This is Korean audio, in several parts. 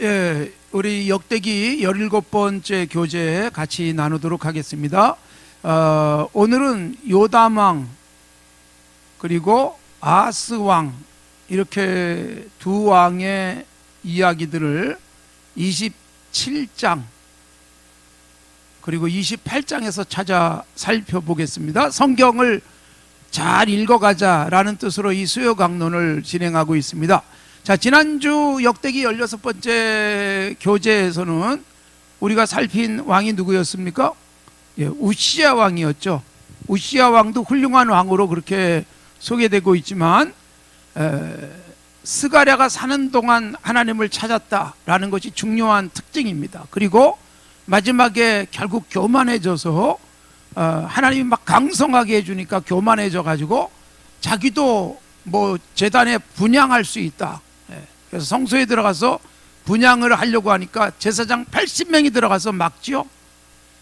예, 우리 역대기 17번째 교재 같이 나누도록 하겠습니다. 오늘은 요담왕 그리고 아스왕 이렇게 두 왕의 이야기들을 27장 그리고 28장에서 찾아 살펴보겠습니다. 성경을 잘 읽어가자라는 뜻으로 이 수요 강론을 진행하고 있습니다. 자, 지난주 역대기 16번째 교재에서는 우리가 살핀 왕이 누구였습니까? 예, 우시야 왕이었죠. 우시야 왕도 훌륭한 왕으로 그렇게 소개되고 있지만 스가랴가 사는 동안 하나님을 찾았다라는 것이 중요한 특징입니다. 그리고 마지막에 결국 교만해져서 하나님이 막 강성하게 해주니까 교만해져 가지고 자기도 뭐 제단에 분향할 수 있다. 그래서 성소에 들어가서 분향을 하려고 하니까 제사장 80명이 들어가서 막지요.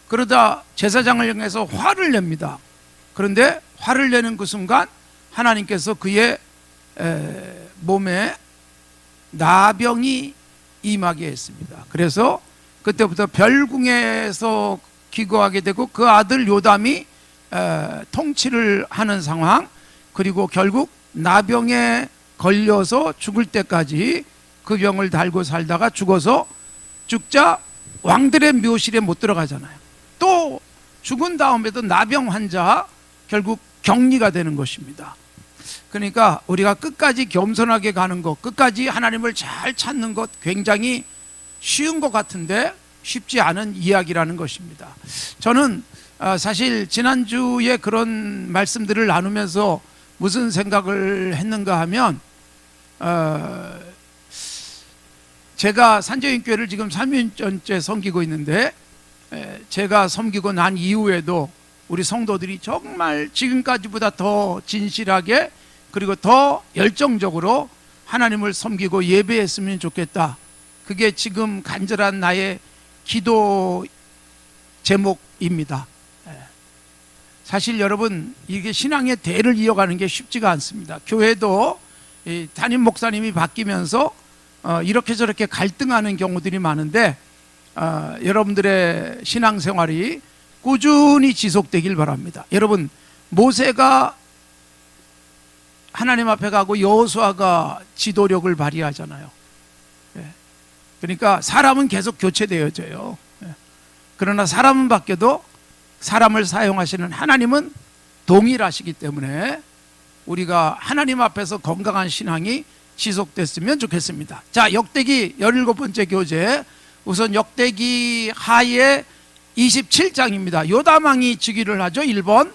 그러다 제사장을 향해서 화를 냅니다. 그런데 화를 내는 그 순간 하나님께서 그의 몸에 나병이 임하게 했습니다. 그래서 그때부터 별궁에서 기거하게 되고 그 아들 요담이 통치를 하는 상황, 그리고 결국 나병에 걸려서 죽을 때까지 그 병을 달고 살다가 죽어서 죽자 왕들의 묘실에 못 들어가잖아요. 또 죽은 다음에도 나병 환자 결국 격리가 되는 것입니다. 그러니까 우리가 끝까지 겸손하게 가는 것, 끝까지 하나님을 잘 찾는 것 굉장히 쉬운 것 같은데 쉽지 않은 이야기라는 것입니다. 저는 사실 지난주에 그런 말씀들을 나누면서 무슨 생각을 했는가 하면 제가 산저인교회를 지금 3년째 섬기고 있는데 제가 섬기고 난 이후에도 우리 성도들이 정말 지금까지보다 더 진실하게 그리고 더 열정적으로 하나님을 섬기고 예배했으면 좋겠다. 그게 지금 간절한 나의 기도 제목입니다. 사실 여러분, 이게 신앙의 대를 이어가는 게 쉽지가 않습니다. 교회도 담임 목사님이 바뀌면서 이렇게 저렇게 갈등하는 경우들이 많은데 여러분들의 신앙생활이 꾸준히 지속되길 바랍니다. 여러분, 모세가 하나님 앞에 가고 여호수아가 지도력을 발휘하잖아요. 그러니까 사람은 계속 교체되어져요. 그러나 사람은 바뀌어도 사람을 사용하시는 하나님은 동일하시기 때문에 우리가 하나님 앞에서 건강한 신앙이 지속됐으면 좋겠습니다. 자, 역대기 17번째 교재, 우선 역대기 하의 27장입니다. 요담 왕이 즉위를 하죠. 1번.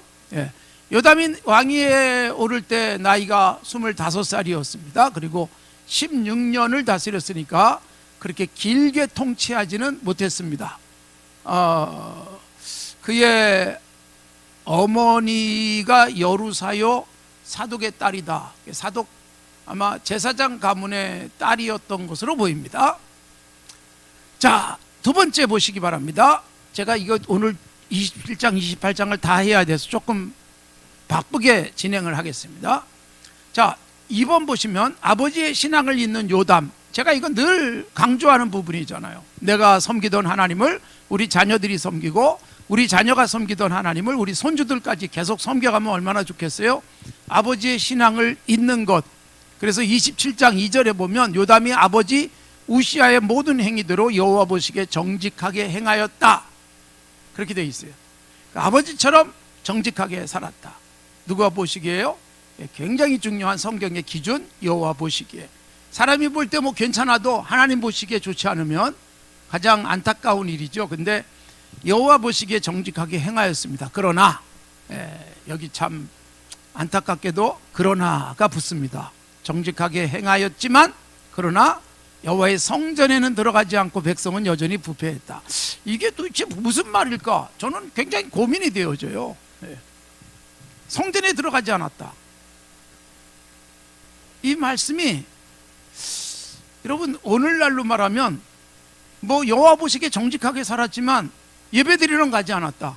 요담이 왕위에 오를 때 나이가 25살이었습니다. 그리고 16년을 다스렸으니까 그렇게 길게 통치하지는 못했습니다. 그의 어머니가 여루사요 사독의 딸이다. 사독 아마 제사장 가문의 딸이었던 것으로 보입니다. 자, 두 번째 보시기 바랍니다. 제가 이거 오늘 27장 28장을 다 해야 돼서 조금 바쁘게 진행을 하겠습니다. 자, 2번 보시면 아버지의 신앙을 잇는 요담. 제가 이거 늘 강조하는 부분이잖아요. 내가 섬기던 하나님을 우리 자녀들이 섬기고 우리 자녀가 섬기던 하나님을 우리 손주들까지 계속 섬겨가면 얼마나 좋겠어요? 아버지의 신앙을 잇는 것. 그래서 27장 2절에 보면 요담이 아버지 우시야의 모든 행위대로 여호와 보시기에 정직하게 행하였다. 그렇게 되어 있어요. 아버지처럼 정직하게 살았다. 누가 보시기에요? 굉장히 중요한 성경의 기준, 여호와 보시기에. 사람이 볼 때 뭐 괜찮아도 하나님 보시기에 좋지 않으면 가장 안타까운 일이죠. 근데 여호와 보시기에 정직하게 행하였습니다. 그러나 여기 참 안타깝게도 그러나가 붙습니다. 정직하게 행하였지만 그러나 여호와의 성전에는 들어가지 않고 백성은 여전히 부패했다. 이게 도대체 무슨 말일까? 저는 굉장히 고민이 되어져요. 성전에 들어가지 않았다. 이 말씀이 여러분 오늘날로 말하면 뭐 여호와 보시기에 정직하게 살았지만 예배드리러 가지 않았다.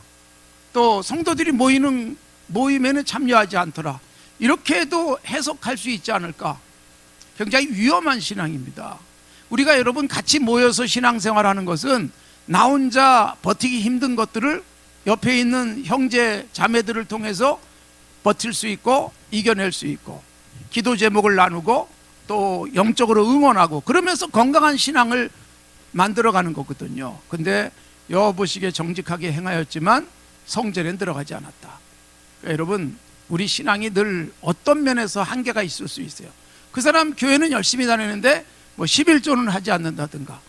또 성도들이 모임에는 참여하지 않더라. 이렇게도 해석할 수 있지 않을까? 굉장히 위험한 신앙입니다. 우리가 여러분 같이 모여서 신앙생활하는 것은 나 혼자 버티기 힘든 것들을 옆에 있는 형제 자매들을 통해서 버틸 수 있고 이겨낼 수 있고, 기도 제목을 나누고 또 영적으로 응원하고, 그러면서 건강한 신앙을 만들어가는 거거든요. 근데 여호보시기에 정직하게 행하였지만 성전에 들어가지 않았다. 그러니까 여러분, 우리 신앙이 늘 어떤 면에서 한계가 있을 수 있어요. 그 사람 교회는 열심히 다니는데 뭐 11조는 하지 않는다든가,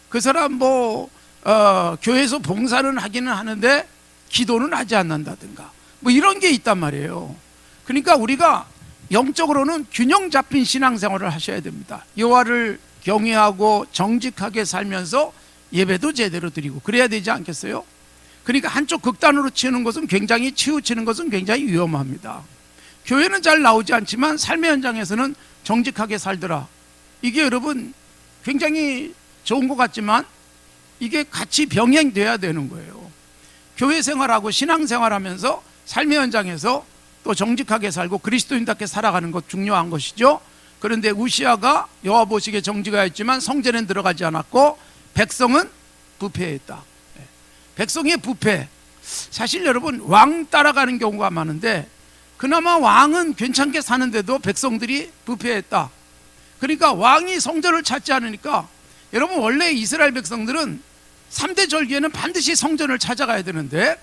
그 사람 교회에서 봉사는 하기는 하는데 기도는 하지 않는다든가, 뭐 이런 게 있단 말이에요. 그러니까 우리가 영적으로는 균형 잡힌 신앙생활을 하셔야 됩니다. 여호와를 경외하고 정직하게 살면서 예배도 제대로 드리고 그래야 되지 않겠어요? 그러니까 한쪽 극단으로 치우치는 것은 굉장히 위험합니다. 교회는 잘 나오지 않지만 삶의 현장에서는 정직하게 살더라. 이게 여러분 굉장히 좋은 것 같지만 이게 같이 병행돼야 되는 거예요. 교회 생활하고 신앙 생활하면서 삶의 현장에서 또 정직하게 살고 그리스도인답게 살아가는 것 중요한 것이죠. 그런데 우시아가 여호와 보시기에 정직하였지만 성전에 들어가지 않았고 백성은 부패했다. 백성의 부패, 사실 여러분 왕 따라가는 경우가 많은데 그나마 왕은 괜찮게 사는데도 백성들이 부패했다. 그러니까 왕이 성전을 찾지 않으니까, 여러분 원래 이스라엘 백성들은 3대 절기에는 반드시 성전을 찾아가야 되는데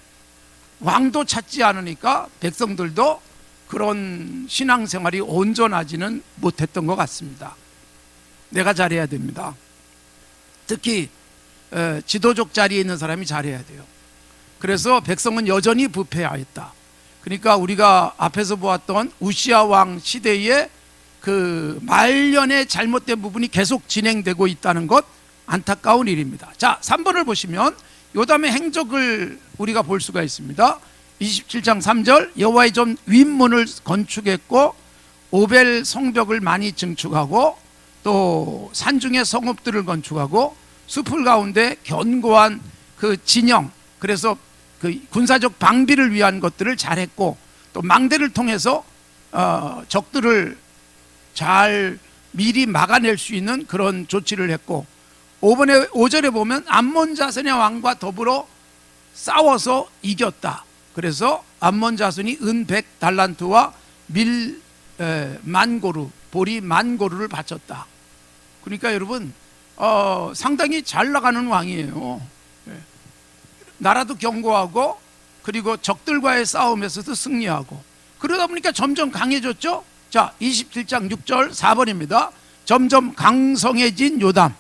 왕도 찾지 않으니까 백성들도 그런 신앙생활이 온전하지는 못했던 것 같습니다. 내가 잘해야 됩니다. 특히 지도적 자리에 있는 사람이 잘해야 돼요. 그래서 백성은 여전히 부패하였다. 그러니까 우리가 앞에서 보았던 우시아 왕 시대에 그 말년의 잘못된 부분이 계속 진행되고 있다는 것, 안타까운 일입니다. 자, 3번을 보시면 요담의 행적을 우리가 볼 수가 있습니다. 27장 3절, 여호와의 전 윗문을 건축했고 오벨 성벽을 많이 증축하고 또 산중의 성읍들을 건축하고 숲을 가운데 견고한 그 진영, 그래서 그 군사적 방비를 위한 것들을 잘했고 또 망대를 통해서 적들을 잘 미리 막아낼 수 있는 그런 조치를 했고, 5절에 보면 암몬 자손의 왕과 더불어 싸워서 이겼다. 그래서 암몬 자손이 은 100달란트와 밀 만고루, 보리 만고루를 바쳤다. 그러니까 여러분 상당히 잘 나가는 왕이에요. 나라도 견고하고 그리고 적들과의 싸움에서도 승리하고, 그러다 보니까 점점 강해졌죠. 자, 27장 6절 4번입니다. 점점 강성해진 요담.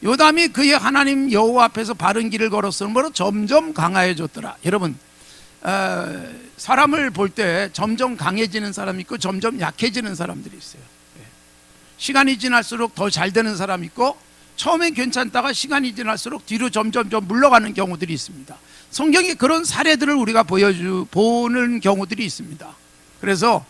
요담이 그의 하나님 여호와 앞에서 바른 길을 걸었으므로 점점 강해졌더라. 여러분 사람을 볼 때 점점 강해지는 사람이 있고 점점 약해지는 사람들이 있어요. 시간이 지날수록 더 잘 되는 사람이 있고 처음엔 괜찮다가 시간이 지날수록 뒤로 점점 물러가는 경우들이 있습니다. 성경이 그런 사례들을 우리가 보는 경우들이 있습니다. 그래서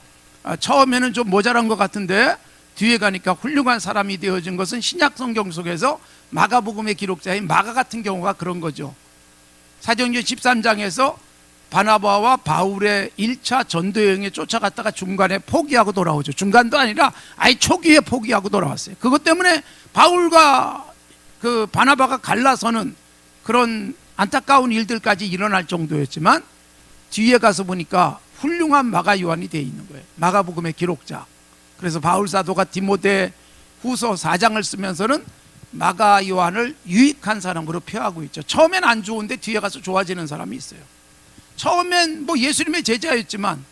처음에는 좀 모자란 것 같은데 뒤에 가니까 훌륭한 사람이 되어진 것은 신약 성경 속에서 마가복음의 기록자인 마가 같은 경우가 그런 거죠. 사도행전 13장에서 바나바와 바울의 1차 전도 여행에 쫓아갔다가 중간에 포기하고 돌아오죠. 중간도 아니라 아예 초기에 포기하고 돌아왔어요. 그것 때문에 바울과 그 바나바가 갈라서는 그런 안타까운 일들까지 일어날 정도였지만 뒤에 가서 보니까 훌륭한 마가 요한이 되어 있는 거예요. 마가복음의 기록자. 그래서 바울 사도가 디모데 후서 4장을 쓰면서는 마가 요한을 유익한 사람으로 표하고 있죠. 처음엔 안 좋은데 뒤에 가서 좋아지는 사람이 있어요. 처음엔 뭐 예수님의 제자였지만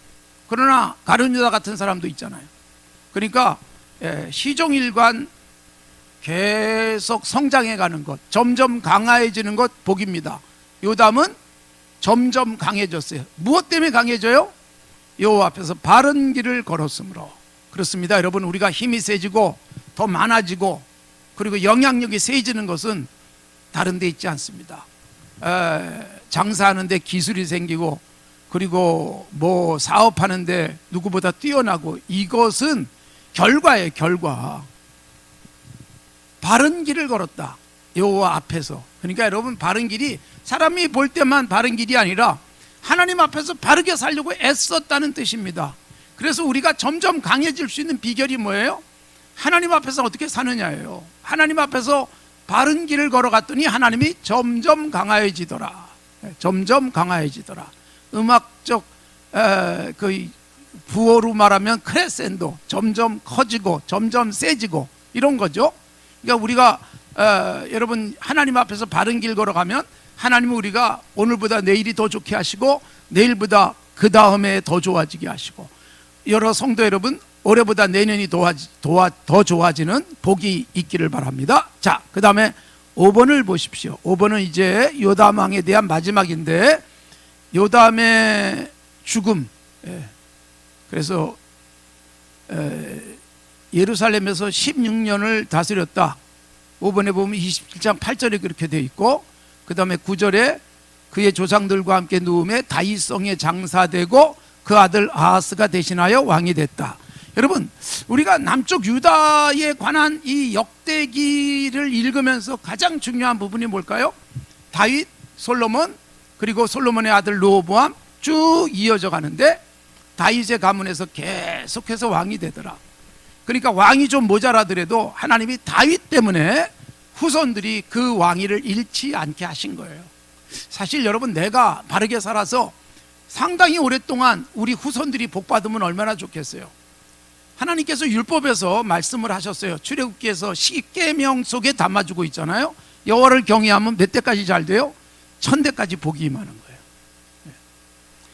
그러나 가룟 유다 같은 사람도 있잖아요. 그러니까 시종일관 계속 성장해 가는 것, 점점 강해지는 것 복입니다. 요담은 점점 강해졌어요. 무엇 때문에 강해져요? 여호와 앞에서 바른 길을 걸었으므로. 그렇습니다. 여러분, 우리가 힘이 세지고 더 많아지고 그리고 영향력이 세지는 것은 다른 데 있지 않습니다. 장사하는데 기술이 생기고 그리고 뭐 사업하는데 누구보다 뛰어나고, 이것은 결과예요. 결과. 바른 길을 걸었다, 여호와 앞에서. 그러니까 여러분, 바른 길이 사람이 볼 때만 바른 길이 아니라 하나님 앞에서 바르게 살려고 애썼다는 뜻입니다. 그래서 우리가 점점 강해질 수 있는 비결이 뭐예요? 하나님 앞에서 어떻게 사느냐예요. 하나님 앞에서 바른 길을 걸어갔더니 하나님이 점점 강하여지더라. 점점 강하여지더라. 음악적 그 부호로 말하면 크레센도, 점점 커지고 점점 세지고 이런 거죠. 그러니까 우리가 여러분 하나님 앞에서 바른 길 걸어가면 하나님은 우리가 오늘보다 내일이 더 좋게 하시고 내일보다 그 다음에 더 좋아지게 하시고, 여러 성도 여러분 올해보다 내년이 더 좋아지는 복이 있기를 바랍니다. 자, 그 다음에 5번을 보십시오. 5번은 이제 요담 왕에 대한 마지막인데, 요담의 죽음. 그래서 예루살렘에서 16년을 다스렸다. 5번에 보면 27장 8절에 그렇게 되어 있고, 그 다음에 9절에 그의 조상들과 함께 누움에 다윗성에 장사되고 그 아들 아하스가 대신하여 왕이 됐다. 여러분, 우리가 남쪽 유다에 관한 이 역대기를 읽으면서 가장 중요한 부분이 뭘까요? 다윗, 솔로몬, 그리고 솔로몬의 아들 르호보암 쭉 이어져 가는데 다윗의 가문에서 계속해서 왕이 되더라. 그러니까 왕이 좀 모자라더라도 하나님이 다윗 때문에 후손들이 그 왕위를 잃지 않게 하신 거예요. 사실 여러분, 내가 바르게 살아서 상당히 오랫동안 우리 후손들이 복받으면 얼마나 좋겠어요. 하나님께서 율법에서 말씀을 하셨어요. 출애굽기에서 10계명 속에 담아주고 있잖아요. 여호와를 경외하면 몇 대까지 잘 돼요? 1000대까지 복이 임하는 거예요.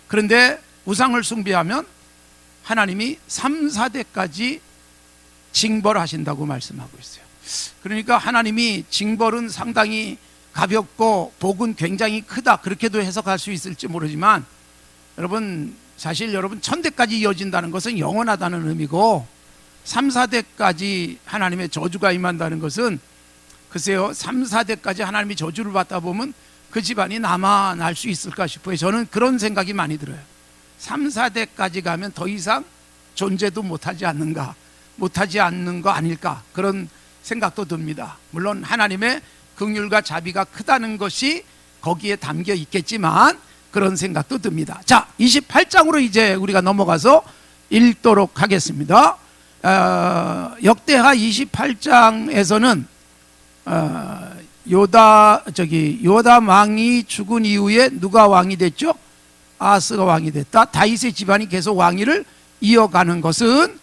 그런데 우상을 숭배하면 하나님이 3, 4대까지 징벌하신다고 말씀하고 있어요. 그러니까 하나님이 징벌은 상당히 가볍고 복은 굉장히 크다, 그렇게도 해석할 수 있을지 모르지만, 여러분 사실 여러분 1000대까지 이어진다는 것은 영원하다는 의미고, 3, 4대까지 하나님의 저주가 임한다는 것은, 글쎄요 3, 4대까지 하나님이 저주를 받다 보면 그 집안이 남아날 수 있을까 싶어요. 저는 그런 생각이 많이 들어요. 3, 4대까지 가면 더 이상 존재도 못하지 않는 거 아닐까, 그런 생각도 듭니다. 물론 하나님의 긍휼과 자비가 크다는 것이 거기에 담겨 있겠지만 그런 생각도 듭니다. 자, 28장으로 이제 우리가 넘어가서 읽도록 하겠습니다. 역대하 28장에서는 요담 왕이 죽은 이후에 누가 왕이 됐죠? 아하스가 왕이 됐다. 다윗의 집안이 계속 왕위를 이어가는 것은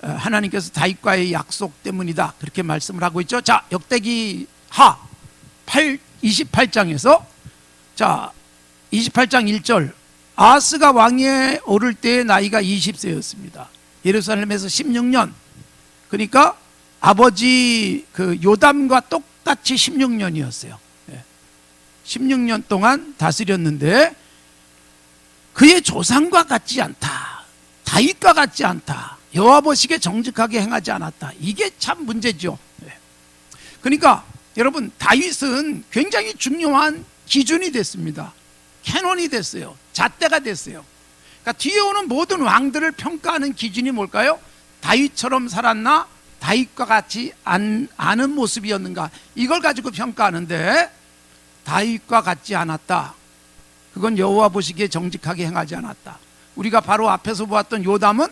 하나님께서 다윗과의 약속 때문이다, 그렇게 말씀을 하고 있죠. 자, 역대기하 28장에서 자 28장 1절, 아하스가 왕위에 오를 때의 나이가 20세였습니다. 예루살렘에서 16년, 그러니까 아버지 그 요담과 똑같이 16년이었어요. 16년 동안 다스렸는데 그의 조상과 같지 않다, 다윗과 같지 않다, 여호와 보시기에 정직하게 행하지 않았다. 이게 참 문제죠. 그러니까 여러분, 다윗은 굉장히 중요한 기준이 됐습니다. 캐논이 됐어요. 잣대가 됐어요. 그러니까 뒤에 오는 모든 왕들을 평가하는 기준이 뭘까요? 다윗처럼 살았나? 다윗과 같이 않은 모습이었는가? 이걸 가지고 평가하는데, 다윗과 같지 않았다, 그건 여호와 보시기에 정직하게 행하지 않았다. 우리가 바로 앞에서 보았던 요담은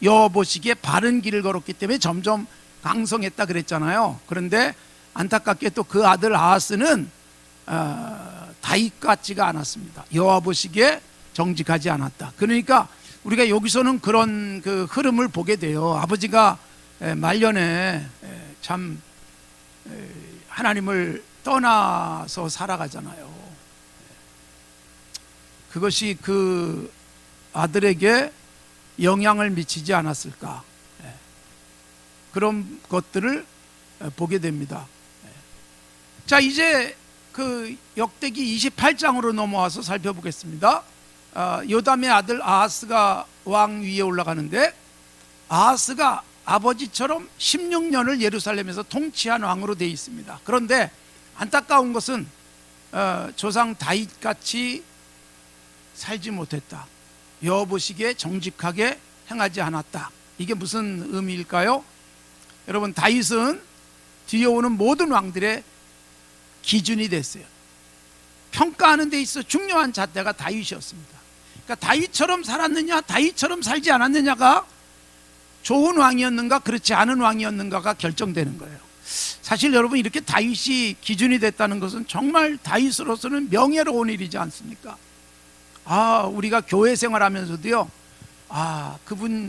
여호와 보시기에 바른 길을 걸었기 때문에 점점 강성했다 그랬잖아요. 그런데 안타깝게 또 그 아들 아하스는 다윗 같지가 않았습니다. 여호와 보시기에 정직하지 않았다. 그러니까 우리가 여기서는 그런 그 흐름을 보게 돼요. 아버지가 말년에 참 하나님을 떠나서 살아가잖아요. 그것이 그 아들에게 영향을 미치지 않았을까, 그런 것들을 보게 됩니다. 자, 이제 그 역대기 28장으로 넘어와서 살펴보겠습니다. 요담의 아들 아하스가 왕 위에 올라가는데, 아하스가 아버지처럼 16년을 예루살렘에서 통치한 왕으로 되어 있습니다. 그런데 안타까운 것은 조상 다윗같이 살지 못했다, 여호와 보시기에 정직하게 행하지 않았다. 이게 무슨 의미일까요? 여러분, 다윗은 뒤에 오는 모든 왕들의 기준이 됐어요. 평가하는 데 있어 중요한 잣대가 다윗이었습니다. 그러니까 다윗처럼 살았느냐, 다윗처럼 살지 않았느냐가 좋은 왕이었는가 그렇지 않은 왕이었는가가 결정되는 거예요. 사실 여러분, 이렇게 다윗이 기준이 됐다는 것은 정말 다윗으로서는 명예로운 일이지 않습니까? 우리가 교회 생활하면서도요,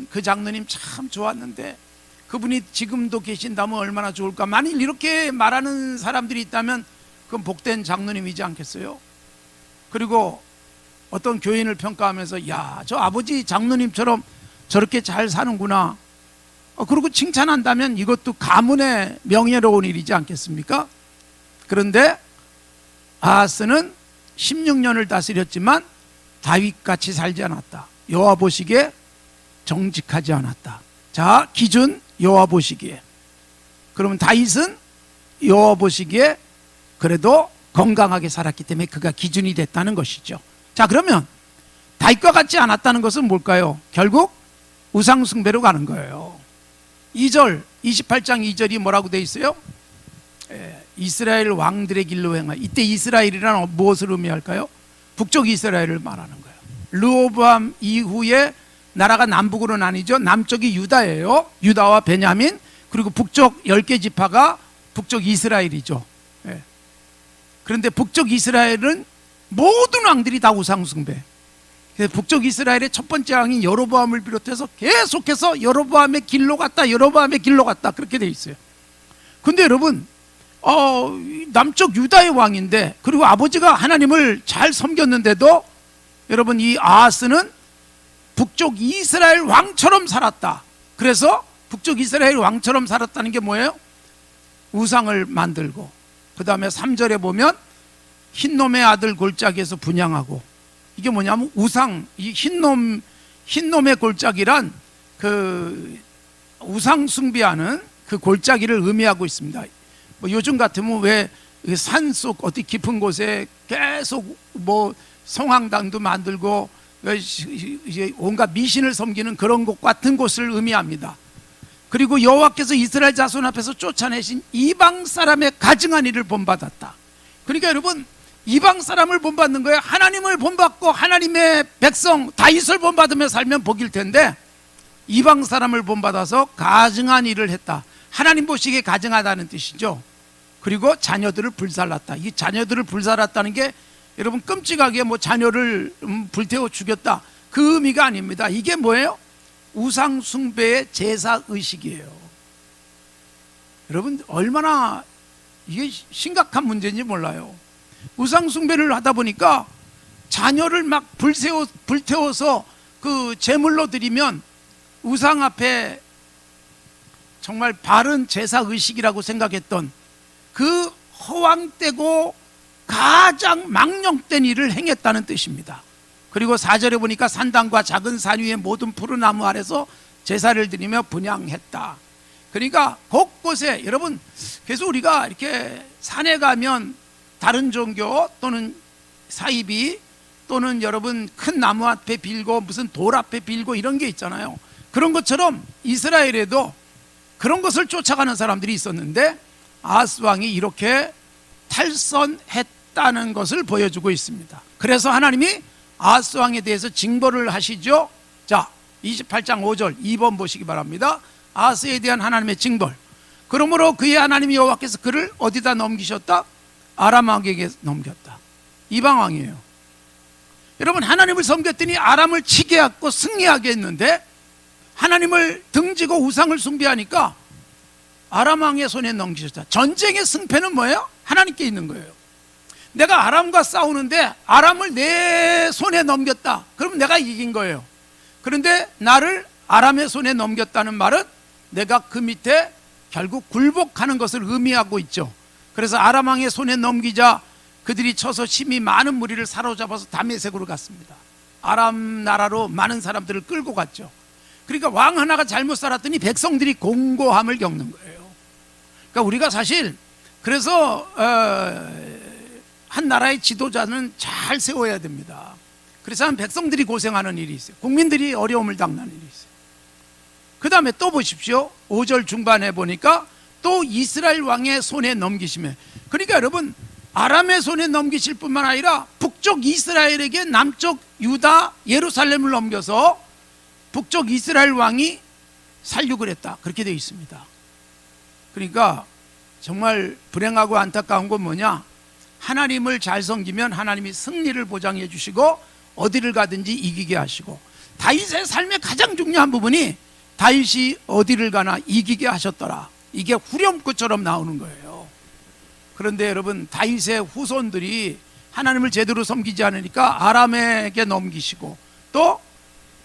그 장로님 참 좋았는데 그분이 지금도 계신다면 얼마나 좋을까. 만일 이렇게 말하는 사람들이 있다면 그건 복된 장로님이지 않겠어요? 그리고 어떤 교인을 평가하면서 저 아버지 장로님처럼 저렇게 잘 사는구나, 그리고 칭찬한다면 이것도 가문의 명예로운 일이지 않겠습니까? 그런데 아하스는 16년을 다스렸지만 다윗같이 살지 않았다. 여호와 보시기에 정직하지 않았다. 자, 기준 여호와 보시기에. 그러면 다윗은 여호와 보시기에 그래도 건강하게 살았기 때문에 그가 기준이 됐다는 것이죠. 자, 그러면 다윗과 같지 않았다는 것은 뭘까요? 결국 우상 숭배로 가는 거예요. 2절, 28장 2절이 뭐라고 되어 있어요? 이스라엘 왕들의 길로 행하. 이때 이스라엘이란 무엇을 의미할까요? 북쪽 이스라엘을 말하는 거예요. 르호보암 이후에 나라가 남북으로 나뉘죠. 남쪽이 유다예요. 유다와 베냐민, 그리고 북쪽 10개 지파가 북쪽 이스라엘이죠. 그런데 북쪽 이스라엘은 모든 왕들이 다 우상 숭배. 북쪽 이스라엘의 첫 번째 왕인 여로보암을 비롯해서 계속해서 여로보암의 길로 갔다, 여로보암의 길로 갔다, 그렇게 돼 있어요. 근데 여러분, 남쪽 유다의 왕인데, 그리고 아버지가 하나님을 잘 섬겼는데도 여러분, 이 아하스는 북쪽 이스라엘 왕처럼 살았다. 그래서 북쪽 이스라엘 왕처럼 살았다는 게 뭐예요? 우상을 만들고, 그 다음에 3절에 보면 흰놈의 아들 골짜기에서 분향하고, 이게 뭐냐면 우상, 이 흰놈의 골짜기란 그 우상 숭배하는 그 골짜기를 의미하고 있습니다. 뭐 요즘 같으면 왜 산속 어디 깊은 곳에 계속 뭐 성황당도 만들고 온갖 미신을 섬기는 그런 곳 같은 곳을 의미합니다. 그리고 여호와께서 이스라엘 자손 앞에서 쫓아내신 이방 사람의 가증한 일을 본받았다. 그러니까 여러분, 이방 사람을 본받는 거예요. 하나님을 본받고 하나님의 백성 다윗을 본받으며 살면 복일 텐데, 이방 사람을 본받아서 가증한 일을 했다. 하나님 보시기에 가증하다는 뜻이죠. 그리고 자녀들을 불살랐다. 이 자녀들을 불살랐다는 게 여러분, 끔찍하게 뭐 자녀를 불태워 죽였다, 그 의미가 아닙니다. 이게 뭐예요? 우상 숭배의 제사 의식이에요. 여러분, 얼마나 이게 심각한 문제인지 몰라요. 우상 숭배를 하다 보니까 자녀를 막 불태워서 그 제물로 드리면 우상 앞에 정말 바른 제사 의식이라고 생각했던 그 허황되고 가장 망령된 일을 행했다는 뜻입니다. 그리고 4절에 보니까 산당과 작은 산 위에 모든 푸른 나무 아래서 제사를 드리며 분향했다. 그러니까 곳곳에, 여러분, 그래서 우리가 이렇게 산에 가면 다른 종교 또는 사이비 또는 여러분 큰 나무 앞에 빌고 무슨 돌 앞에 빌고 이런 게 있잖아요. 그런 것처럼 이스라엘에도 그런 것을 쫓아가는 사람들이 있었는데, 아하스 왕이 이렇게 탈선했다는 것을 보여주고 있습니다. 그래서 하나님이 아하스 왕에 대해서 징벌을 하시죠. 자, 28장 5절 2번 보시기 바랍니다. 아하스에 대한 하나님의 징벌. 그러므로 그의 하나님 여호와께서 그를 어디다 넘기셨다? 아람 왕에게 넘겼다. 이방 왕이에요. 여러분, 하나님을 섬겼더니 아람을 치게 하고 승리하게 했는데, 하나님을 등지고 우상을 숭배하니까 아람 왕의 손에 넘기셨다. 전쟁의 승패는 뭐예요? 하나님께 있는 거예요. 내가 아람과 싸우는데 아람을 내 손에 넘겼다. 그러면 내가 이긴 거예요. 그런데 나를 아람의 손에 넘겼다는 말은 내가 그 밑에 결국 굴복하는 것을 의미하고 있죠. 그래서 아람 왕의 손에 넘기자 그들이 쳐서 심히 많은 무리를 사로잡아서 다메섹으로 갔습니다. 아람 나라로 많은 사람들을 끌고 갔죠. 그러니까 왕 하나가 잘못 살았더니 백성들이 공고함을 겪는 거예요. 그러니까 우리가 사실 그래서 한 나라의 지도자는 잘 세워야 됩니다. 그래서 백성들이 고생하는 일이 있어요. 국민들이 어려움을 당하는 일이 있어요. 그 다음에 또 보십시오. 5절 중반에 보니까 또 이스라엘 왕의 손에 넘기시면, 그러니까 여러분, 아람의 손에 넘기실 뿐만 아니라 북쪽 이스라엘에게 남쪽 유다 예루살렘을 넘겨서 북쪽 이스라엘 왕이 살육을 했다, 그렇게 되어 있습니다. 그러니까 정말 불행하고 안타까운 건 뭐냐, 하나님을 잘 섬기면 하나님이 승리를 보장해 주시고 어디를 가든지 이기게 하시고, 다윗의 삶의 가장 중요한 부분이 다윗이 어디를 가나 이기게 하셨더라, 이게 후렴구처럼 나오는 거예요. 그런데 여러분, 다윗의 후손들이 하나님을 제대로 섬기지 않으니까 아람에게 넘기시고 또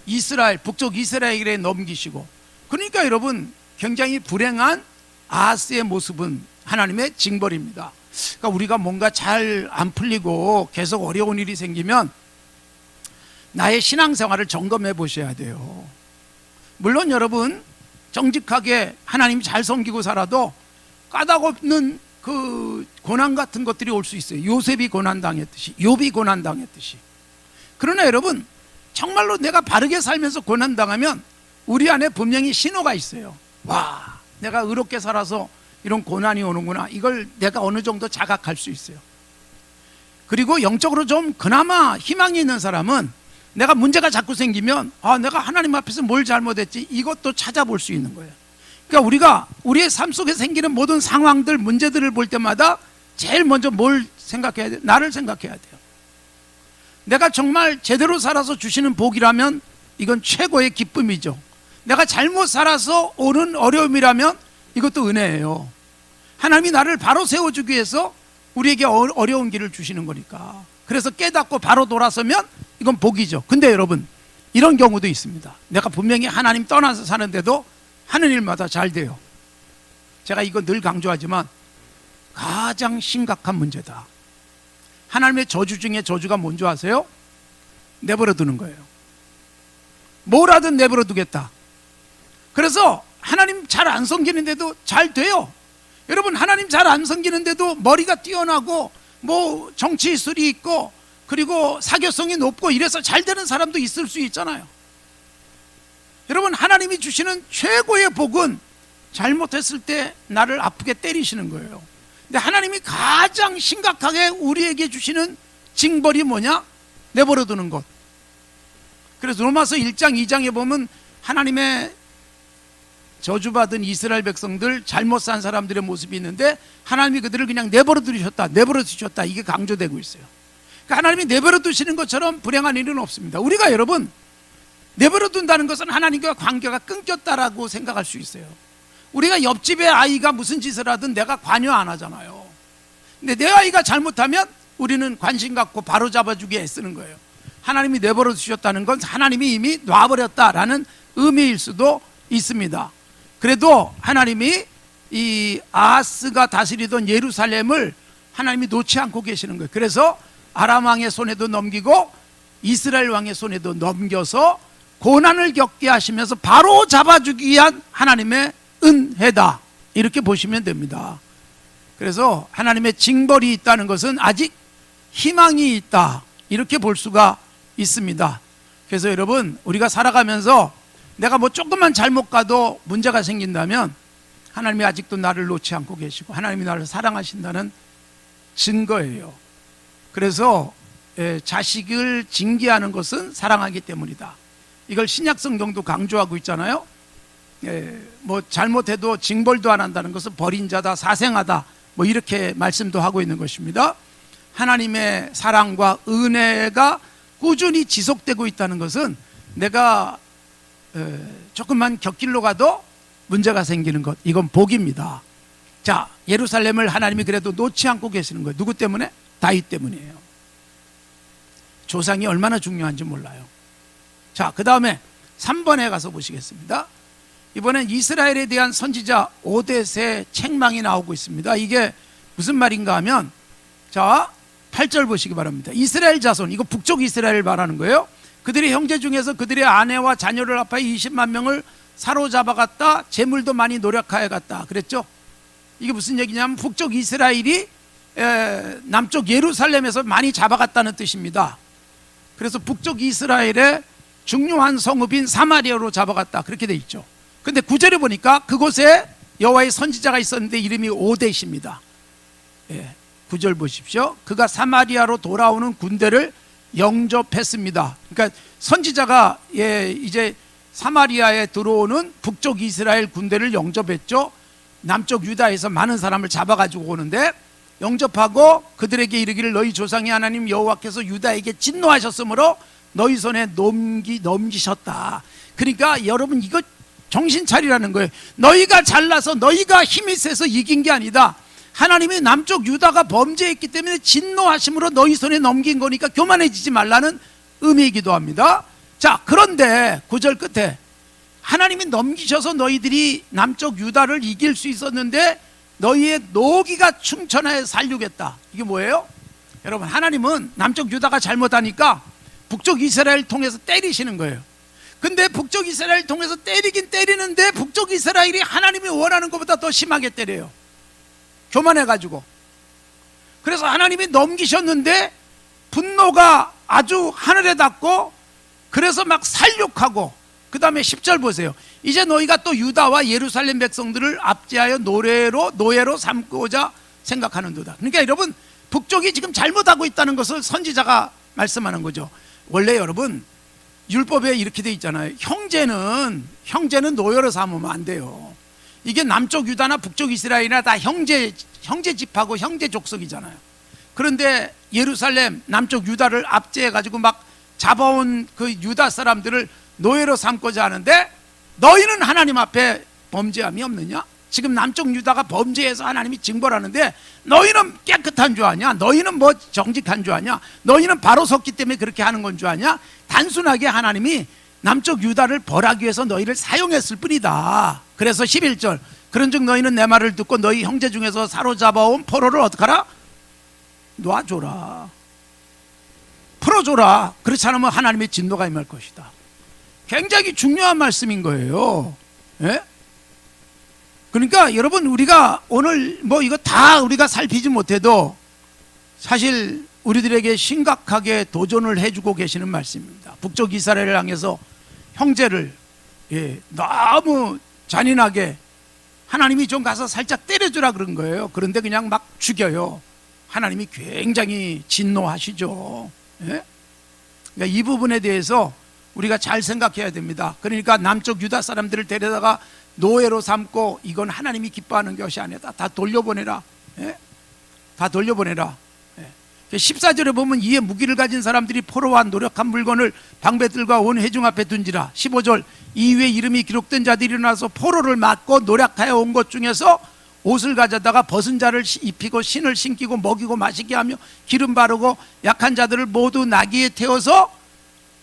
이스라엘, 북쪽 이스라엘에 넘기시고, 그러니까 여러분 굉장히 불행한 아하스의 모습은 하나님의 징벌입니다. 그러니까 우리가 뭔가 잘 안 풀리고 계속 어려운 일이 생기면 나의 신앙생활을 점검해 보셔야 돼요. 물론 여러분 정직하게 하나님 잘 섬기고 살아도 까닭없는 그 고난 같은 것들이 올 수 있어요. 요셉이 고난당했듯이, 욥이 고난당했듯이. 그러나 여러분, 정말로 내가 바르게 살면서 고난당하면 우리 안에 분명히 신호가 있어요. 와, 내가 의롭게 살아서 이런 고난이 오는구나, 이걸 내가 어느 정도 자각할 수 있어요. 그리고 영적으로 좀 그나마 희망이 있는 사람은 내가 문제가 자꾸 생기면 내가 하나님 앞에서 뭘 잘못했지, 이것도 찾아볼 수 있는 거예요. 그러니까 우리가 우리의 삶 속에 생기는 모든 상황들, 문제들을 볼 때마다 제일 먼저 뭘 생각해야 돼요? 나를 생각해야 돼요. 내가 정말 제대로 살아서 주시는 복이라면 이건 최고의 기쁨이죠. 내가 잘못 살아서 오는 어려움이라면 이것도 은혜예요. 하나님이 나를 바로 세워주기 위해서 우리에게 어려운 길을 주시는 거니까. 그래서 깨닫고 바로 돌아서면 이건 복이죠. 근데 여러분, 이런 경우도 있습니다. 내가 분명히 하나님 떠나서 사는데도 하는 일마다 잘 돼요. 제가 이거 늘 강조하지만 가장 심각한 문제다. 하나님의 저주 중에 저주가 뭔지 아세요? 내버려 두는 거예요. 뭘 하든 내버려 두겠다. 그래서 하나님 잘 안 섬기는데도 잘 돼요. 여러분, 하나님 잘 안 섬기는데도 머리가 뛰어나고 뭐 정치술이 있고 그리고 사교성이 높고 이래서 잘 되는 사람도 있을 수 있잖아요. 여러분, 하나님이 주시는 최고의 복은 잘못했을 때 나를 아프게 때리시는 거예요. 근데 하나님이 가장 심각하게 우리에게 주시는 징벌이 뭐냐? 내버려 두는 것. 그래서 로마서 1장 2장에 보면 하나님의 저주받은 이스라엘 백성들, 잘못 산 사람들의 모습이 있는데 하나님이 그들을 그냥 내버려 두셨다, 내버려 두셨다, 이게 강조되고 있어요. 그러니까 하나님이 내버려 두시는 것처럼 불행한 일은 없습니다. 우리가 여러분, 내버려 둔다는 것은 하나님과 관계가 끊겼다라고 생각할 수 있어요. 우리가 옆집의 아이가 무슨 짓을 하든 내가 관여 안 하잖아요. 근데 내 아이가 잘못하면 우리는 관심 갖고 바로 잡아주기 애쓰는 거예요. 하나님이 내버려 두셨다는 건 하나님이 이미 놔버렸다라는 의미일 수도 있습니다. 그래도 하나님이 이 아하스가 다스리던 예루살렘을 하나님이 놓지 않고 계시는 거예요. 그래서 아람 왕의 손에도 넘기고 이스라엘 왕의 손에도 넘겨서 고난을 겪게 하시면서 바로 잡아주기 위한 하나님의 은혜다, 이렇게 보시면 됩니다. 그래서 하나님의 징벌이 있다는 것은 아직 희망이 있다, 이렇게 볼 수가 있습니다. 그래서 여러분, 우리가 살아가면서 내가 뭐 조금만 잘못 가도 문제가 생긴다면 하나님이 아직도 나를 놓지 않고 계시고 하나님이 나를 사랑하신다는 증거예요. 그래서 자식을 징계하는 것은 사랑하기 때문이다. 이걸 신약 성경도 강조하고 있잖아요. 뭐 잘못해도 징벌도 안 한다는 것은 버린 자다, 사생하다, 뭐 이렇게 말씀도 하고 있는 것입니다. 하나님의 사랑과 은혜가 꾸준히 지속되고 있다는 것은 내가 조금만 곁길로 가도 문제가 생기는 것, 이건 복입니다. 자, 예루살렘을 하나님이 그래도 놓지 않고 계시는 거예요. 누구 때문에? 다윗 때문이에요. 조상이 얼마나 중요한지 몰라요. 자, 그 다음에 3번에 가서 보시겠습니다. 이번엔 이스라엘에 대한 선지자 오뎃의 책망이 나오고 있습니다. 이게 무슨 말인가 하면, 자, 8절 보시기 바랍니다. 이스라엘 자손, 이거 북쪽 이스라엘을 말하는 거예요. 그들의 형제 중에서 그들의 아내와 자녀를 합하여 20만 명을 사로잡아갔다, 재물도 많이 노력하여 갔다 그랬죠. 이게 무슨 얘기냐면 북쪽 이스라엘이 남쪽 예루살렘에서 많이 잡아갔다는 뜻입니다. 그래서 북쪽 이스라엘의 중요한 성읍인 사마리아로 잡아갔다, 그렇게 돼 있죠. 근데 9절에 보니까 그곳에 여호와의 선지자가 있었는데 이름이 오뎃입니다. 9절 보십시오. 그가 사마리아로 돌아오는 군대를 영접했습니다. 그러니까 선지자가 이제 사마리아에 들어오는 북쪽 이스라엘 군대를 영접했죠. 남쪽 유다에서 많은 사람을 잡아가지고 오는데 영접하고 그들에게 이르기를 너희 조상의 하나님 여호와께서 유다에게 진노하셨으므로 너희 손에 넘기셨다. 그러니까 여러분 이거 정신 차리라는 거예요. 너희가 잘나서 너희가 힘이 세서 이긴 게 아니다. 하나님이 남쪽 유다가 범죄했기 때문에 진노하심으로 너희 손에 넘긴 거니까 교만해지지 말라는 의미이기도 합니다. 자, 그런데 9절 끝에 하나님이 넘기셔서 너희들이 남쪽 유다를 이길 수 있었는데 너희의 노기가 충천하여 살류겠다. 이게 뭐예요? 여러분, 하나님은 남쪽 유다가 잘못하니까 북쪽 이스라엘 통해서 때리시는 거예요. 근데 북쪽 이스라엘 통해서 때리긴 때리는데 북쪽 이스라엘이 하나님이 원하는 것보다 더 심하게 때려요. 교만해가지고. 그래서 하나님이 넘기셨는데 분노가 아주 하늘에 닿고 그래서 막 살육하고, 그 다음에 10절 보세요. 이제 너희가 또 유다와 예루살렘 백성들을 압제하여 노예로 삼고자 생각하는도다. 그러니까 여러분, 북쪽이 지금 잘못하고 있다는 것을 선지자가 말씀하는 거죠. 원래 여러분 율법에 이렇게 돼 있잖아요. 형제는 노예로 삼으면 안 돼요. 이게 남쪽 유다나 북쪽 이스라엘이나 다 형제 집하고 형제 족속이잖아요. 그런데 예루살렘 남쪽 유다를 압제해 가지고 막 잡아온 그 유다 사람들을 노예로 삼고자 하는데 너희는 하나님 앞에 범죄함이 없느냐? 지금 남쪽 유다가 범죄해서 하나님이 징벌하는데 너희는 깨끗한 줄 아냐? 너희는 뭐 정직한 줄 아냐? 너희는 바로 섰기 때문에 그렇게 하는 건 줄 아냐? 단순하게 하나님이 남쪽 유다를 벌하기 위해서 너희를 사용했을 뿐이다. 그래서 11절 그런즉 너희는 내 말을 듣고 너희 형제 중에서 사로잡아온 포로를 어떡하라? 놔줘라. 풀어줘라. 그렇지 않으면 하나님의 진노가 임할 것이다. 굉장히 중요한 말씀인 거예요. 예? 그러니까 여러분, 우리가 오늘 뭐 이거 다 우리가 살피지 못해도 사실 우리들에게 심각하게 도전을 해주고 계시는 말씀입니다. 북쪽 이스라엘을 향해서 형제를 너무 잔인하게 하나님이 좀 가서 살짝 때려주라 그런 거예요. 그런데 그냥 막 죽여요. 하나님이 굉장히 진노하시죠. 예? 그러니까 이 부분에 대해서 우리가 잘 생각해야 됩니다. 그러니까 남쪽 유다 사람들을 데려다가 노예로 삼고 이건 하나님이 기뻐하는 것이 아니다. 다 돌려보내라. 예? 다 돌려보내라. 예. 14절에 보면 이에 무기를 가진 사람들이 포로와 노력한 물건을 방배들과 온 회중 앞에 둔지라. 15절 이후에 이름이 기록된 자들이 일어나서 포로를 맞고 노력하여 온 것 중에서 옷을 가져다가 벗은 자를 입히고 신을 신기고 먹이고 마시게 하며 기름 바르고 약한 자들을 모두 나귀에 태워서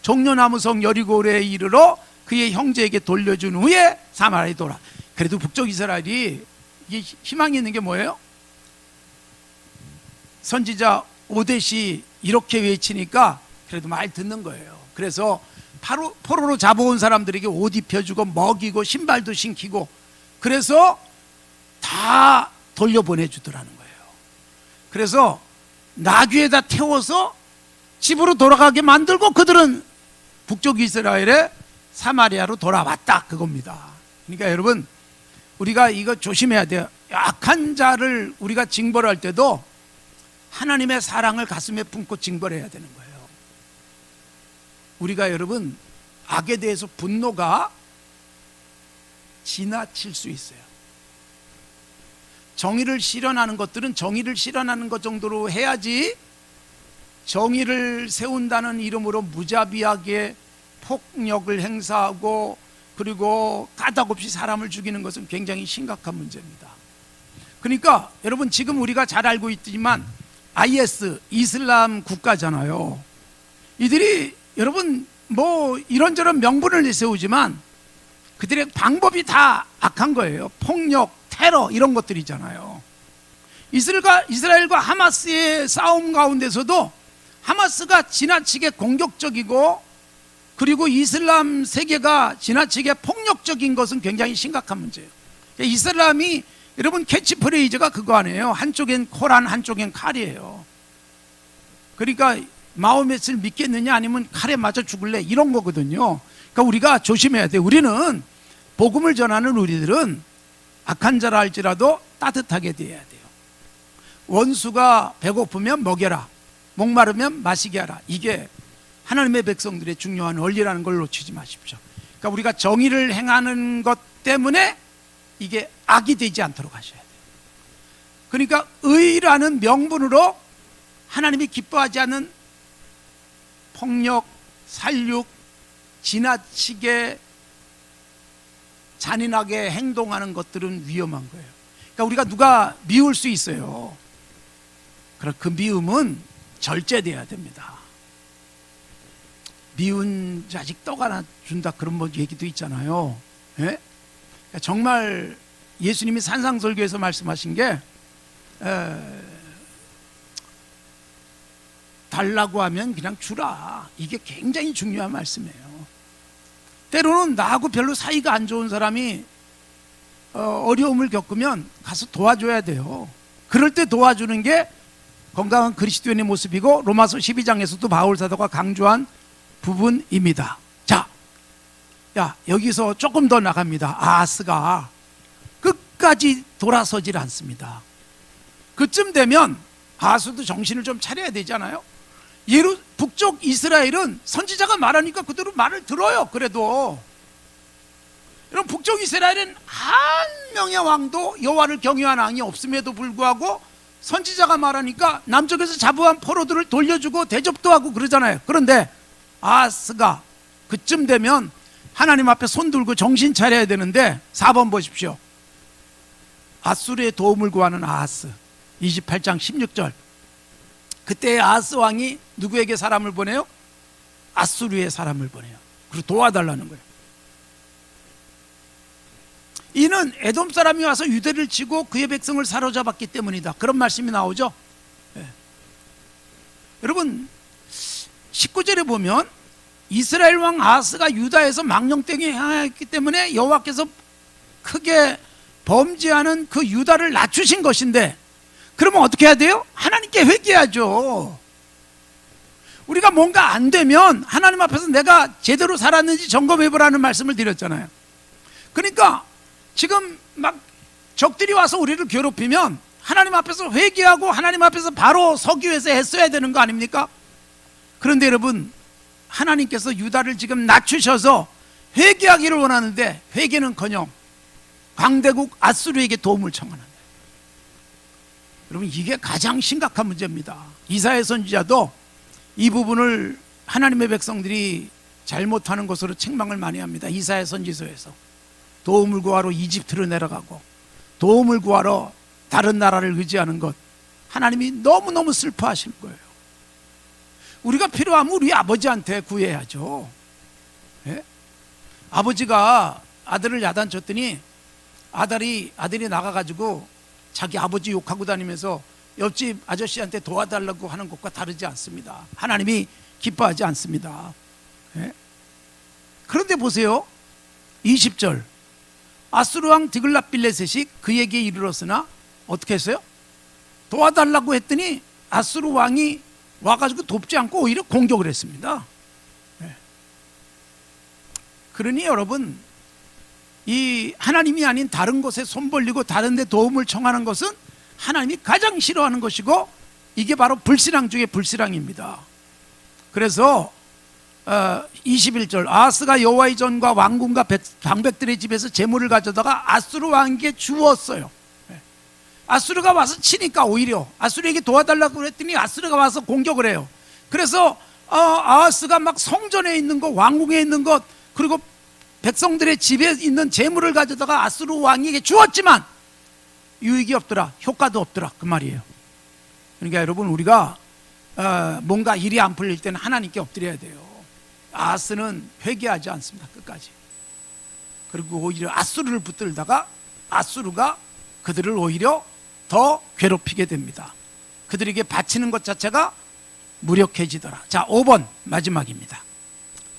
종려나무성 여리고에 이르러 그의 형제에게 돌려준 후에 사마리아에 돌아. 그래도 북쪽 이스라엘이 이게 희망이 있는 게 뭐예요? 선지자 오뎃이 이렇게 외치니까 그래도 말 듣는 거예요. 그래서 포로로 잡아온 사람들에게 옷 입혀주고 먹이고 신발도 신기고 그래서 다 돌려보내주더라는 거예요. 그래서 나귀에다 태워서 집으로 돌아가게 만들고 그들은 북쪽 이스라엘의 사마리아로 돌아왔다, 그겁니다. 그러니까 여러분, 우리가 이거 조심해야 돼요. 약한 자를 우리가 징벌할 때도 하나님의 사랑을 가슴에 품고 징벌해야 되는 거예요. 우리가 여러분, 악에 대해서 분노가 지나칠 수 있어요. 정의를 실현하는 것들은 정의를 실현하는 것 정도로 해야지, 정의를 세운다는 이름으로 무자비하게 폭력을 행사하고 그리고 까닭없이 사람을 죽이는 것은 굉장히 심각한 문제입니다. 그러니까 여러분, 지금 우리가 잘 알고 있지만 IS 이슬람 국가잖아요. 이들이 여러분 뭐 이런저런 명분을 내세우지만 그들의 방법이 다 악한 거예요. 폭력, 테러 이런 것들이잖아요. 이스라엘과 하마스의 싸움 가운데서도 하마스가 지나치게 공격적이고 그리고 이슬람 세계가 지나치게 폭력적인 것은 굉장히 심각한 문제예요. 이슬람이 여러분 캐치프레이즈가 그거 아니에요. 한쪽엔 코란, 한쪽엔 칼이에요. 그러니까 마호멧을 믿겠느냐 아니면 칼에 맞아 죽을래 이런 거거든요. 그러니까 우리가 조심해야 돼요. 우리는 복음을 전하는 우리들은 악한 자라 할지라도 따뜻하게 대해야 돼요. 원수가 배고프면 먹여라, 목마르면 마시게 하라. 이게 하나님의 백성들의 중요한 원리라는 걸 놓치지 마십시오. 그러니까 우리가 정의를 행하는 것 때문에 이게 악이 되지 않도록 하셔야 돼요. 그러니까 의라는 명분으로 하나님이 기뻐하지 않는 폭력, 살육, 지나치게 잔인하게 행동하는 것들은 위험한 거예요. 그러니까 우리가 누가 미울 수 있어요. 그럼 그 미움은 절제돼야 됩니다. 미운 자식 떡 하나 준다 그런 뭐 얘기도 있잖아요. 예? 그러니까 정말 예수님이 산상설교에서 말씀하신 게 달라고 하면 그냥 주라. 이게 굉장히 중요한 말씀이에요. 때로는 나하고 별로 사이가 안 좋은 사람이 어려움을 겪으면 가서 도와줘야 돼요. 그럴 때 도와주는 게 건강한 그리스도인의 모습이고 로마서 12장에서도 바울 사도가 강조한 부분입니다. 자, 여기서 조금 더 나갑니다. 아하스가 끝까지 돌아서질 않습니다. 그쯤 되면 아하스도 정신을 좀 차려야 되잖아요. 북쪽 이스라엘은 선지자가 말하니까 그대로 말을 들어요. 그래도 여러분, 북쪽 이스라엘은 한 명의 왕도 여호와를 경외하는 왕이 없음에도 불구하고 선지자가 말하니까 남쪽에서 자부한 포로들을 돌려주고 대접도 하고 그러잖아요. 그런데 아하스가 그쯤 되면 하나님 앞에 손 들고 정신 차려야 되는데 4번 보십시오. 아수르의 도움을 구하는 아하스 28장 16절. 그때 아하스 왕이 누구에게 사람을 보내요? 아수르의 사람을 보내요. 그리고 도와달라는 거예요. 이는 에돔 사람이 와서 유대를 치고 그의 백성을 사로잡았기 때문이다. 그런 말씀이 나오죠. 네. 여러분 19절에 보면 이스라엘 왕 아하스가 유다에서 망령되게 행하였기 때문에 여호와께서 크게 범죄하는 그 유다를 낮추신 것인데, 그러면 어떻게 해야 돼요? 하나님께 회개해야죠. 우리가 뭔가 안 되면 하나님 앞에서 내가 제대로 살았는지 점검해보라는 말씀을 드렸잖아요. 그러니까 지금 막 적들이 와서 우리를 괴롭히면 하나님 앞에서 회개하고 하나님 앞에서 바로 서기 위해서 했어야 되는 거 아닙니까? 그런데 여러분, 하나님께서 유다를 지금 낮추셔서 회개하기를 원하는데 회개는커녕 강대국 아수르에게 도움을 청하는 거예요. 여러분, 이게 가장 심각한 문제입니다. 이사야 선지자도 이 부분을 하나님의 백성들이 잘못하는 것으로 책망을 많이 합니다. 이사야 선지서에서 도움을 구하러 이집트로 내려가고 도움을 구하러 다른 나라를 의지하는 것, 하나님이 너무너무 슬퍼하시는 거예요. 우리가 필요하면 우리 아버지한테 구해야죠. 예? 아버지가 아들을 야단쳤더니 아들이 나가가지고 자기 아버지 욕하고 다니면서 옆집 아저씨한테 도와달라고 하는 것과 다르지 않습니다. 하나님이 기뻐하지 않습니다. 예? 그런데 보세요. 20절. 아수르 왕 디글랏빌레셋이 그에게 이르렀으나 어떻게 했어요? 도와달라고 했더니 아수르 왕이 와가지고 돕지 않고 오히려 공격을 했습니다. 예. 그러니 여러분, 이 하나님이 아닌 다른 곳에 손 벌리고 다른 데 도움을 청하는 것은 하나님이 가장 싫어하는 것이고, 이게 바로 불신앙 중에 불신앙입니다. 그래서 21절. 아하스가 여호와의 전과 왕궁과 방백들의 집에서 재물을 가져다가 아수르 왕에게 주었어요. 아수르가 와서 치니까 오히려 아수르에게 도와달라고 그랬더니 아수르가 와서 공격을 해요. 그래서 아하스가 막 성전에 있는 것, 왕궁에 있는 것, 그리고 백성들의 집에 있는 재물을 가져다가 아수르 왕에게 주었지만 유익이 없더라, 효과도 없더라, 그 말이에요. 그러니까 여러분, 우리가 뭔가 일이 안 풀릴 때는 하나님께 엎드려야 돼요. 아하스는 회개하지 않습니다, 끝까지. 그리고 오히려 아수르를 붙들다가 아수르가 그들을 오히려 더 괴롭히게 됩니다. 그들에게 바치는 것 자체가 무력해지더라. 자, 5번 마지막입니다.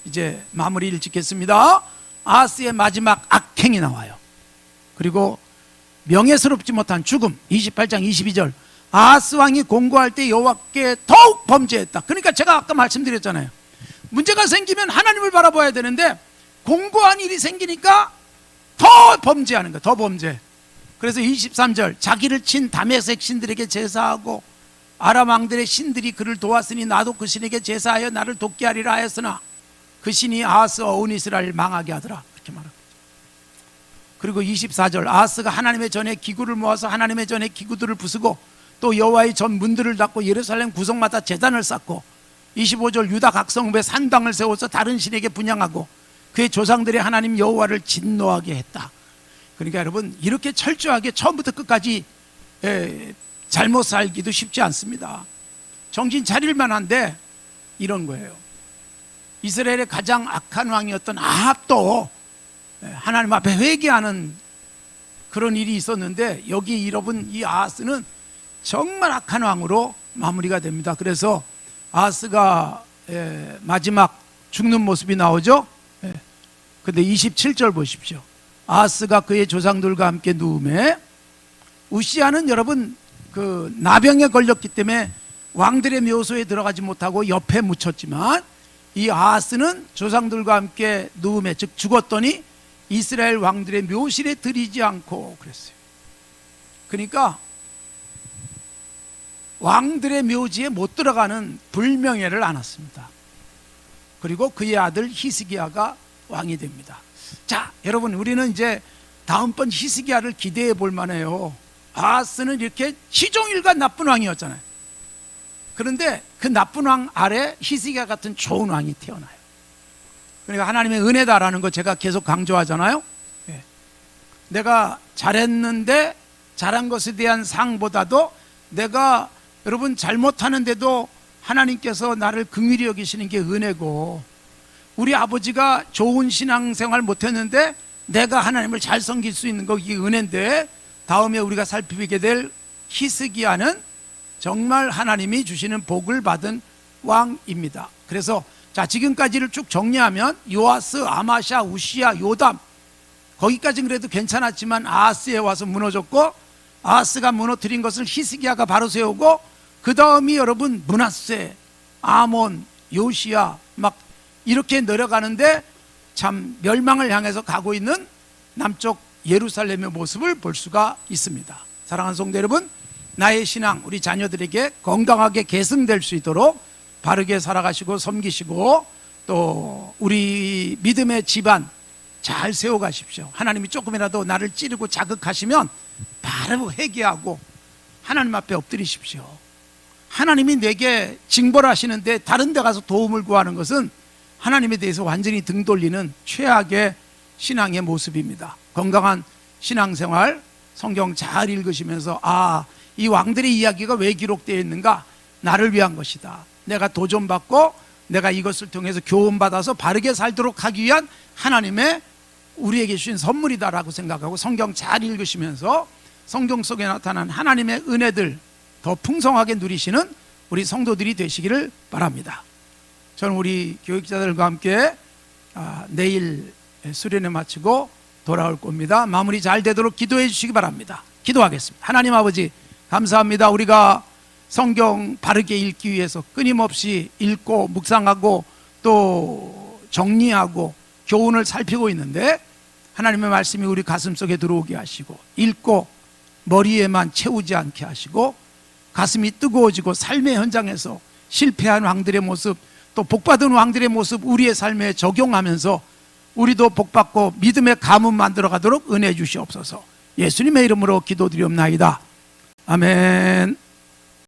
이제 마무리를 짓겠습니다. 아하스의 마지막 악행이 나와요. 그리고 명예스럽지 못한 죽음. 28장 22절. 아하스 왕이 공고할 때 여호와께 더욱 범죄했다. 그러니까 제가 아까 말씀드렸잖아요. 문제가 생기면 하나님을 바라봐야 되는데 공고한 일이 생기니까 더 범죄하는 거예요. 더 범죄. 그래서 23절. 자기를 친 다메섹 신들에게 제사하고 아람 왕들의 신들이 그를 도왔으니 나도 그 신에게 제사하여 나를 돕게 하리라 하였으나 그 신이 아하스와 온 이스라엘을 망하게 하더라, 그렇게 말합니다. 그리고 24절, 아하스가 하나님의 전에 기구를 모아서 하나님의 전에 기구들을 부수고 또 여호와의 전 문들을 닫고 예루살렘 구석마다 제단을 쌓고, 25절, 유다 각 성읍에 산당을 세워서 다른 신에게 분향하고 그의 조상들의 하나님 여호와를 진노하게 했다. 그러니까 여러분, 이렇게 철저하게 처음부터 끝까지 잘못 살기도 쉽지 않습니다. 정신 차릴만 한데 이런 거예요. 이스라엘의 가장 악한 왕이었던 아합도 하나님 앞에 회개하는 그런 일이 있었는데, 여기 여러분 이 아하스는 정말 악한 왕으로 마무리가 됩니다. 그래서 아하스가 마지막 죽는 모습이 나오죠. 근데 27절 보십시오. 아하스가 그의 조상들과 함께 누우매, 우시아는 여러분 그 나병에 걸렸기 때문에 왕들의 묘소에 들어가지 못하고 옆에 묻혔지만, 이 아하스는 조상들과 함께 누우매, 즉 죽었더니 이스라엘 왕들의 묘실에 들이지 않고 그랬어요. 그러니까 왕들의 묘지에 못 들어가는 불명예를 안았습니다. 그리고 그의 아들 히스기야가 왕이 됩니다. 자, 여러분, 우리는 이제 다음번 히스기야를 기대해 볼 만해요. 아하스는 이렇게 시종일관 나쁜 왕이었잖아요. 그런데 그 나쁜 왕 아래 히스기야 같은 좋은 왕이 태어나요. 그러니까 하나님의 은혜다라는 거 제가 계속 강조하잖아요. 내가 잘했는데 잘한 것에 대한 상보다도 내가 여러분 잘못하는데도 하나님께서 나를 긍휼히 여기시는 게 은혜고, 우리 아버지가 좋은 신앙생활 못했는데 내가 하나님을 잘 섬길 수 있는 거, 이게 은혜인데, 다음에 우리가 살피게 될 히스기야는 정말 하나님이 주시는 복을 받은 왕입니다. 그래서 자, 지금까지를 쭉 정리하면 요아스, 아마샤, 우시야, 요담, 거기까지는 그래도 괜찮았지만 아하스에 와서 무너졌고, 아하스가 무너뜨린 것을 히스기야가 바로 세우고, 그 다음이 여러분 므낫세, 아몬, 요시야 막 이렇게 내려가는데 참 멸망을 향해서 가고 있는 남쪽 예루살렘의 모습을 볼 수가 있습니다. 사랑하는 성도 여러분, 나의 신앙 우리 자녀들에게 건강하게 계승될 수 있도록 바르게 살아가시고 섬기시고, 또 우리 믿음의 집안 잘 세워가십시오. 하나님이 조금이라도 나를 찌르고 자극하시면 바로 회개하고 하나님 앞에 엎드리십시오. 하나님이 내게 징벌하시는데 다른 데 가서 도움을 구하는 것은 하나님에 대해서 완전히 등 돌리는 최악의 신앙의 모습입니다. 건강한 신앙생활, 성경 잘 읽으시면서, 아, 이 왕들의 이야기가 왜 기록되어 있는가? 나를 위한 것이다. 내가 도전받고 내가 이것을 통해서 교훈받아서 바르게 살도록 하기 위한 하나님의 우리에게 주신 선물이다라고 생각하고 성경 잘 읽으시면서 성경 속에 나타난 하나님의 은혜들 더 풍성하게 누리시는 우리 성도들이 되시기를 바랍니다. 저는 우리 교육자들과 함께 내일 수련회 마치고 돌아올 겁니다. 마무리 잘 되도록 기도해 주시기 바랍니다. 기도하겠습니다. 하나님 아버지, 감사합니다. 우리가 성경 바르게 읽기 위해서 끊임없이 읽고 묵상하고 또 정리하고 교훈을 살피고 있는데, 하나님의 말씀이 우리 가슴속에 들어오게 하시고 읽고 머리에만 채우지 않게 하시고 가슴이 뜨거워지고 삶의 현장에서 실패한 왕들의 모습, 또 복받은 왕들의 모습 우리의 삶에 적용하면서 우리도 복받고 믿음의 가문 만들어 가도록 은혜해 주시옵소서. 예수님의 이름으로 기도드리옵나이다. 아멘.